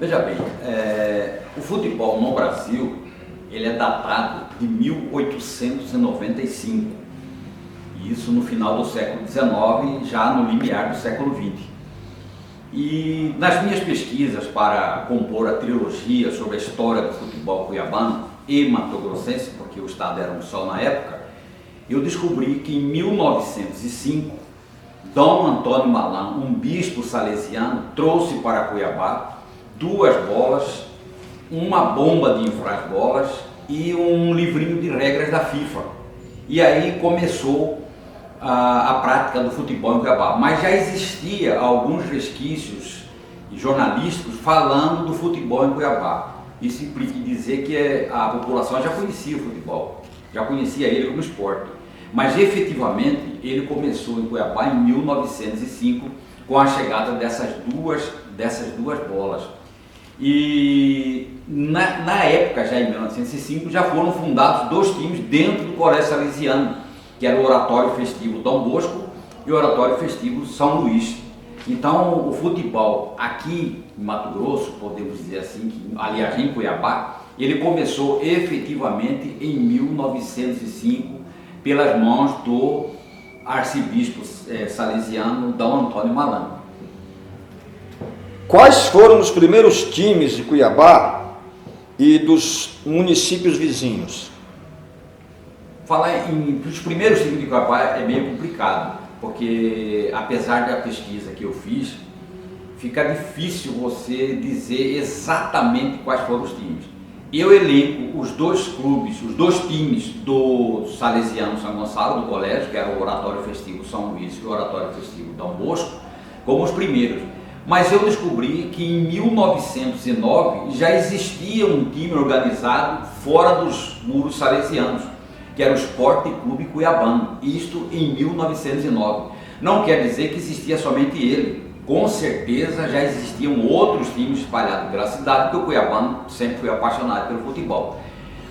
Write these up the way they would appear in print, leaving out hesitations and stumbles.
Veja bem, o futebol no Brasil, ele é datado de 1895, e isso no final do século XIX, já no limiar do século XX. E nas minhas pesquisas para compor a trilogia sobre a história do futebol cuiabano e matogrossense, porque o estado era um só na época, eu descobri que em 1905, Dom Antônio Malan, um bispo salesiano, trouxe para Cuiabá 2 bolas, uma bomba de infrasbolas e um livrinho de regras da FIFA. E aí começou a prática do futebol em Cuiabá. Mas já existia alguns resquícios jornalísticos falando do futebol em Cuiabá. Isso implica dizer que a população já conhecia o futebol, já conhecia ele como esporte. Mas efetivamente ele começou em Cuiabá em 1905 com a chegada dessas duas bolas. E na época, já em 1905, já foram fundados 2 times dentro do Colégio Salesiano, que era o Oratório Festivo Dom Bosco e o Oratório Festivo São Luís. Então o futebol aqui em Mato Grosso, podemos dizer assim, que, aliás em Cuiabá, ele começou efetivamente em 1905 pelas mãos do arcebispo salesiano Dom Antônio Malan. Quais foram os primeiros times de Cuiabá e dos municípios vizinhos? Falar dos primeiros times de Cuiabá é meio complicado, porque apesar da pesquisa que eu fiz, fica difícil você dizer exatamente quais foram os times. Eu elenco os 2 clubes, os 2 times do Salesiano São Gonçalo, do colégio, que era o Oratório Festivo São Luís e o Oratório Festivo Dom Bosco, como os primeiros. Mas eu descobri que em 1909 já existia um time organizado fora dos muros salesianos, que era o Esporte Clube Cuiabano, isto em 1909. Não quer dizer que existia somente ele, com certeza já existiam outros times espalhados pela cidade, porque o cuiabano sempre foi apaixonado pelo futebol.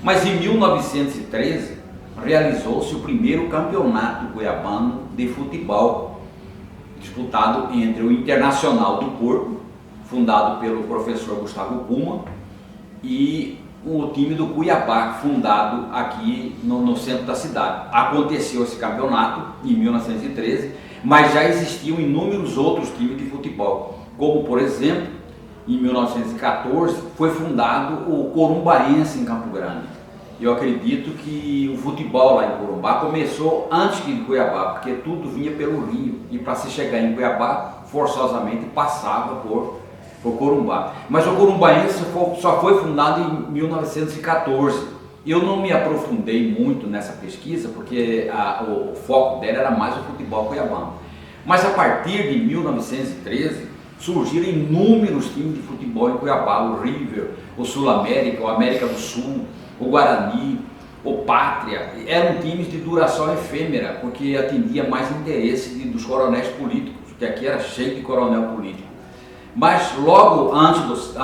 Mas em 1913 realizou-se o primeiro campeonato cuiabano de futebol, disputado entre o Internacional do Porto, fundado pelo professor Gustavo Puma, e o time do Cuiabá, fundado aqui no centro da cidade. Aconteceu esse campeonato em 1913, mas já existiam inúmeros outros times de futebol, como por exemplo, em 1914 foi fundado o Corumbaense em Campo Grande. Eu acredito que o futebol lá em Corumbá começou antes de Cuiabá, porque tudo vinha pelo rio, e para se chegar em Cuiabá, forçosamente passava por Corumbá. Mas o Corumbaense só foi fundado em 1914. Eu não me aprofundei muito nessa pesquisa, porque o foco dela era mais o futebol cuiabano. Mas a partir de 1913, surgiram inúmeros times de futebol em Cuiabá, o River, o Sul América, o América do Sul, o Guarani, o Pátria. Eram times de duração efêmera, porque atendia mais interesse dos coronéis políticos, que aqui era cheio de coronel político. Mas logo antes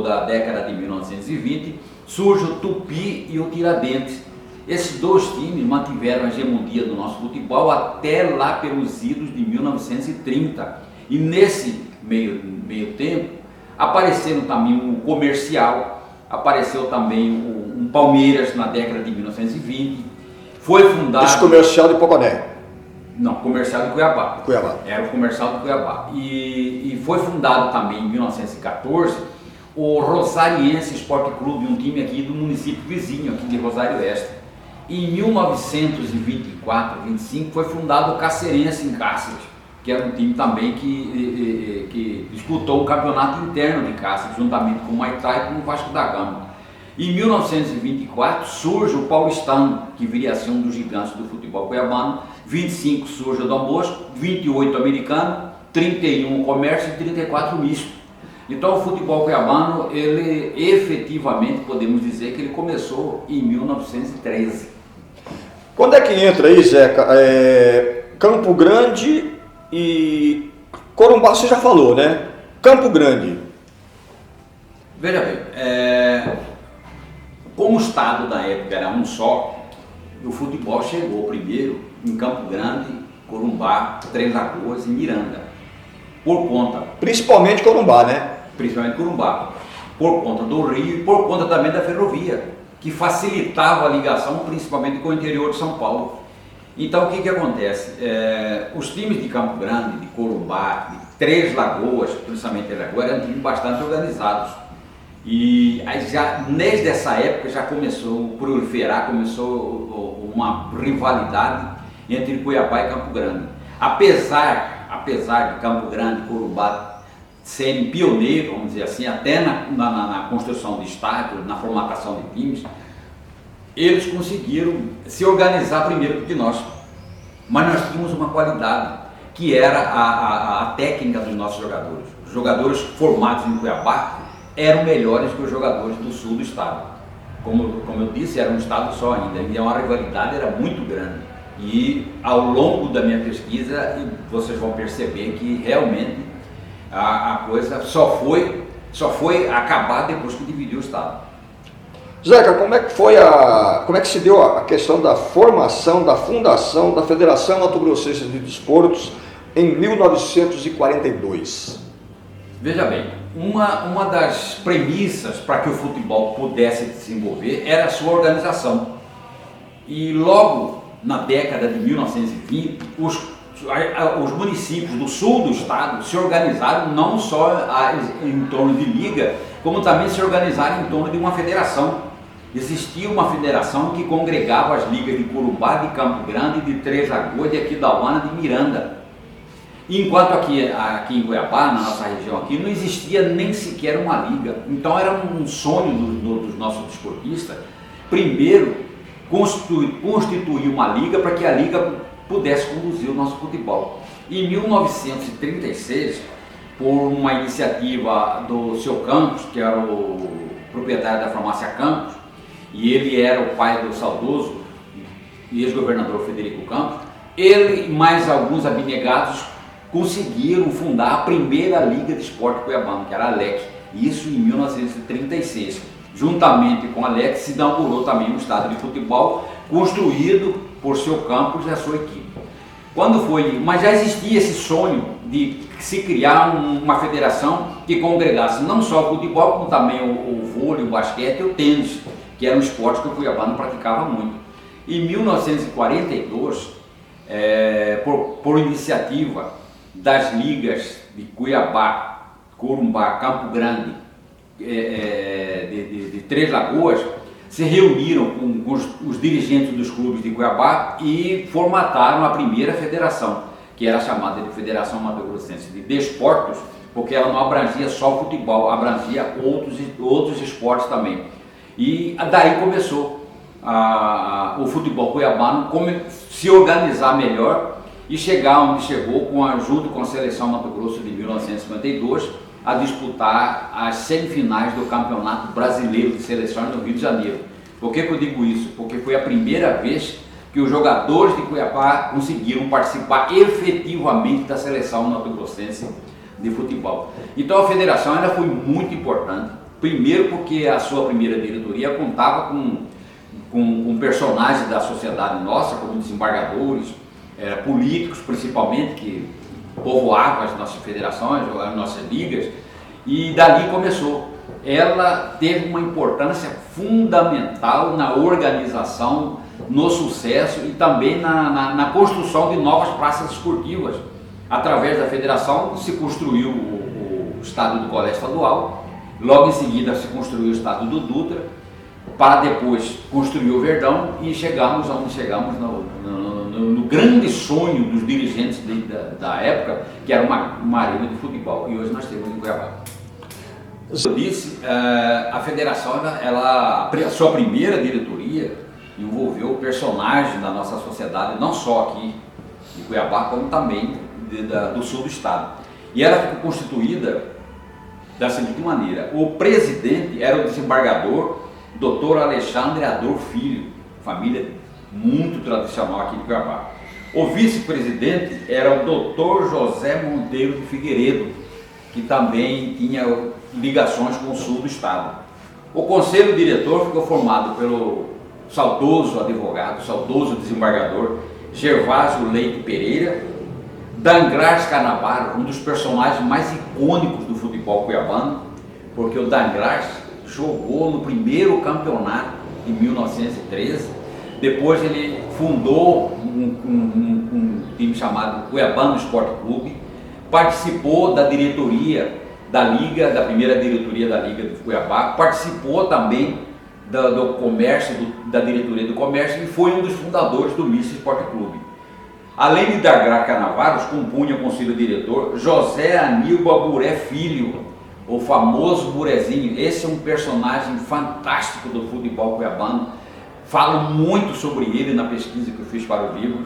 da década de 1920, surge o Tupi e o Tiradentes. Esses 2 times mantiveram a hegemonia do nosso futebol até lá pelos idos de 1930. E nesse meio tempo, apareceram também um Comercial, apareceu também um Palmeiras na década de 1920. Foi fundado... Esse Comercial de Poconé. Não, Comercial de Cuiabá. Cuiabá. Era o Comercial de Cuiabá. E foi fundado também em 1914 o Rosariense Esporte Clube, um time aqui do município vizinho, aqui de Rosário Oeste. E em 1924, 25 foi fundado o Cacerense em Cáceres, que era um time também que disputou o campeonato interno de Cáceres, juntamente com o Maitá e com o Vasco da Gama. Em 1924 surge o Paulistano, que viria a ser um dos gigantes do futebol cuiabano. 25 surge o Dom Bosco, 28 Americano, 31 o Comércio e 34 Misto. Então o futebol cuiabano, ele efetivamente podemos dizer que ele começou em 1913. Quando é que entra aí, Zeca? Campo Grande e Corumbá, você já falou, né? Campo Grande. Veja bem, como o estado da época era um só, o futebol chegou primeiro em Campo Grande, Corumbá, Três Lagoas e Miranda. Por conta... Principalmente Corumbá, né? principalmente Corumbá, por conta do rio e por conta também da ferrovia, que facilitava a ligação principalmente com o interior de São Paulo. Então o que acontece? Os times de Campo Grande, de Corumbá, de Três Lagoas, principalmente Três Lagoas, eram times bastante organizados. E aí já, desde essa época já começou a proliferar, começou uma rivalidade entre Cuiabá e Campo Grande. Apesar de Campo Grande e Corumbá serem pioneiros, vamos dizer assim, até na construção de estádios, na formatação de times, eles conseguiram se organizar primeiro do que nós. Mas nós tínhamos uma qualidade, que era a técnica dos nossos jogadores. Os jogadores formados em Cuiabá eram melhores que os jogadores do sul do estado. Como eu disse, era um estado só ainda, e a rivalidade era muito grande. E ao longo da minha pesquisa, vocês vão perceber que realmente a coisa só foi acabar depois que dividiu o estado. Zeca, como é que se deu a questão da formação, da fundação da Federação Mato Grossense de Desportos em 1942? Veja bem, uma das premissas para que o futebol pudesse se desenvolver era a sua organização. E logo na década de 1920, os municípios do sul do estado se organizaram não só em torno de liga, como também se organizaram em torno de uma federação. Existia uma federação que congregava as ligas de Corumbá, de Campo Grande, de Três Lagoas, de Aquidauana, de Miranda. Enquanto aqui em Cuiabá, na nossa região aqui, não existia nem sequer uma liga. Então era um sonho dos nossos desportistas, primeiro, constituir uma liga para que a liga pudesse conduzir o nosso futebol. Em 1936, por uma iniciativa do seu Campos, que era o proprietário da farmácia Campos, e ele era o pai do saudoso e ex-governador Frederico Campos, ele e mais alguns abnegados conseguiram fundar a primeira Liga de Esporte Cuiabano, que era a LEC, isso em 1936. Juntamente com a LEC se inaugurou também um estádio de futebol construído por seu Campos e a sua equipe. Mas já existia esse sonho de se criar uma federação que congregasse não só o futebol, como também o vôlei, o basquete e o tênis, que era um esporte que o Cuiabá não praticava muito. Em 1942, por iniciativa das ligas de Cuiabá, Corumbá, Campo Grande, de Três Lagoas, se reuniram com os dirigentes dos clubes de Cuiabá e formataram a primeira federação, que era chamada de Federação Mato Grossense de Desportos, porque ela não abrangia só o futebol, abrangia outros esportes também. E daí começou o futebol cuiabano se organizar melhor e chegar onde chegou, junto com a seleção Mato Grosso de 1952, a disputar as semifinais do Campeonato Brasileiro de Seleções no Rio de Janeiro. Por que eu digo isso? Porque foi a primeira vez que os jogadores de Cuiabá conseguiram participar efetivamente da seleção mato-grossense de futebol. Então a federação ela foi muito importante, primeiro porque a sua primeira diretoria contava com personagens da sociedade nossa, como desembargadores, políticos principalmente, que povoavam as nossas federações, as nossas ligas, e dali começou. Ela teve uma importância fundamental na organização, no sucesso e também na construção de novas praças esportivas. Através da federação se construiu o estádio do Colégio Estadual, logo em seguida se construiu o estádio do Dutra, para depois construir o Verdão e chegamos onde chegamos no grande sonho dos dirigentes da época, que era uma arena de futebol, e hoje nós temos em Cuiabá. Eu disse, a federação, a sua primeira diretoria envolveu personagens da nossa sociedade, não só aqui em Cuiabá, como também do sul do estado. E ela ficou constituída da seguinte maneira: o presidente era o desembargador Dr. Alexandre Ador Filho, família muito tradicional aqui de Cuiabá. O vice-presidente era o Dr. José Monteiro de Figueiredo, que também tinha ligações com o sul do estado. O conselho diretor ficou formado pelo saudoso advogado, saudoso desembargador Gervásio Leite Pereira, Danglars Carnaval, um dos personagens mais icônicos do futebol cuiabano, porque o Danglars jogou no primeiro campeonato em 1913, depois ele fundou um time chamado Cuiabano Esporte Clube, participou da diretoria da Liga, da primeira diretoria da Liga do Cuiabá, participou também do comércio, da diretoria do comércio e foi um dos fundadores do Misto Esporte Clube. Além de Danglars Canavaros, compunha o conselho diretor José Aníbal Buré Filho, o famoso Burezinho. Esse é um personagem fantástico do futebol cuiabano, falo muito sobre ele na pesquisa que eu fiz para o livro.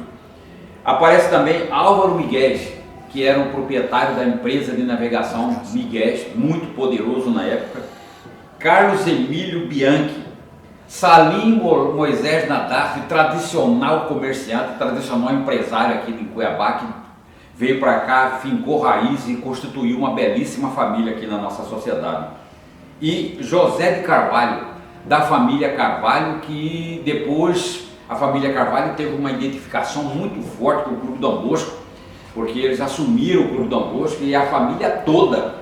Aparece também Álvaro Miguel, que era um proprietário da empresa de navegação Miguel, muito poderoso na época, Carlos Emílio Bianchi, Salim Moisés Nadaf, tradicional comerciante, tradicional empresário aqui em Cuiabá, que veio para cá, fincou raiz e constituiu uma belíssima família aqui na nossa sociedade. E José de Carvalho, da família Carvalho, que depois a família Carvalho teve uma identificação muito forte com o Clube Dom Bosco, porque eles assumiram o Clube Dom Bosco e a família toda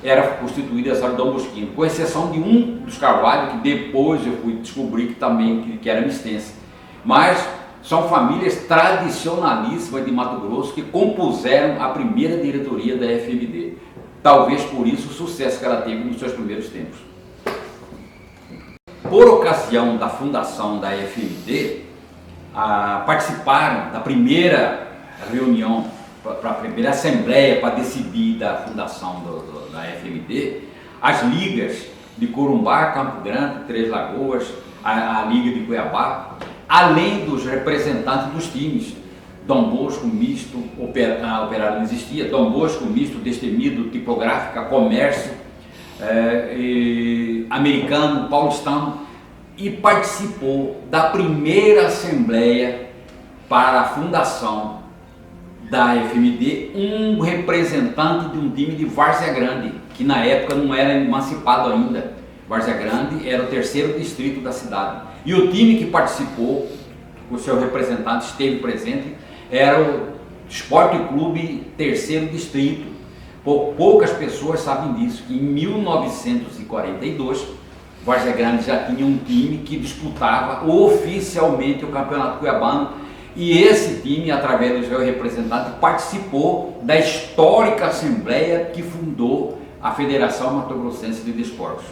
era constituída essa Dom Bosquino, com exceção de um dos Carvalho, que depois eu fui descobrir que também que era mistense. Mas são famílias tradicionalíssimas de Mato Grosso que compuseram a primeira diretoria da FMD. Talvez por isso o sucesso que ela teve nos seus primeiros tempos. Por ocasião da fundação da FMD, participaram da primeira reunião, para a primeira assembleia para decidir da fundação da FMD, as ligas de Corumbá, Campo Grande, Três Lagoas, a Liga de Cuiabá, além dos representantes dos times, Dom Bosco, Misto, Operário não existia, Dom Bosco, Misto, Destemido, Tipográfica, Comércio, Americano, Paulistano, e participou da primeira assembleia para a fundação da FMD, um representante de um time de Várzea Grande, que na época não era emancipado ainda. Várzea Grande era o terceiro distrito da cidade. E o time que participou, o seu representante esteve presente, era o Esporte Clube Terceiro Distrito. Poucas pessoas sabem disso, que em 1942, Várzea Grande já tinha um time que disputava oficialmente o Campeonato Cuiabano. E esse time, através do seu representante, participou da histórica assembleia que fundou a Federação Mato Grossense de Desportos.